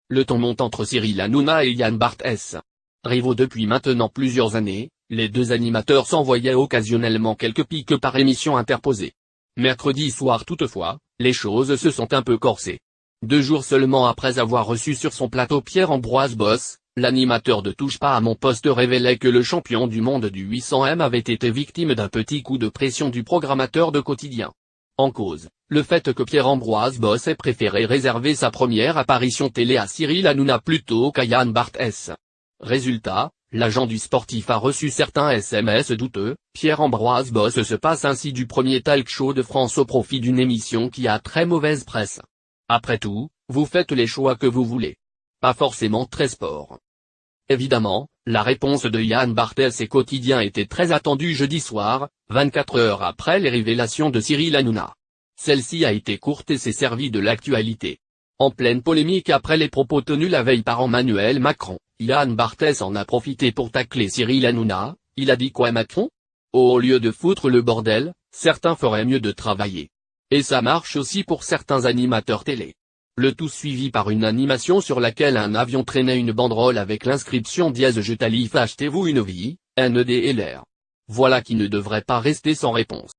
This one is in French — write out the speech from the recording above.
Le ton monte entre Cyril Hanouna et Yann Barthès. Rivaux depuis maintenant plusieurs années, les deux animateurs s'envoyaient occasionnellement quelques piques par émission interposée. Mercredi soir toutefois, les choses se sont un peu corsées. 2 jours seulement après avoir reçu sur son plateau Pierre-Ambroise Bosse, l'animateur de Touche pas à mon poste révélait que le champion du monde du 800m avait été victime d'un petit coup de pression du programmateur de quotidien. En cause, le fait que Pierre-Ambroise Bosse ait préféré réserver sa première apparition télé à Cyril Hanouna plutôt qu'à Yann Barthès. Résultat, l'agent du sportif a reçu certains SMS douteux. Pierre-Ambroise Bosse se passe ainsi du premier talk show de France au profit d'une émission qui a très mauvaise presse. Après tout, vous faites les choix que vous voulez. Pas forcément très sport. Évidemment, la réponse de Yann Barthès et Quotidien était très attendue jeudi soir, 24 heures après les révélations de Cyril Hanouna. Celle-ci a été courte et s'est servie de l'actualité. En pleine polémique après les propos tenus la veille par Emmanuel Macron, Yann Barthès en a profité pour tacler Cyril Hanouna. Il a dit quoi Macron? Au lieu de foutre le bordel, certains feraient mieux de travailler. Et ça marche aussi pour certains animateurs télé. Le tout suivi par une animation sur laquelle un avion traînait une banderole avec l'inscription dièse je t'allie achetez-vous une vie, NED et l'air. Voilà qui ne devrait pas rester sans réponse.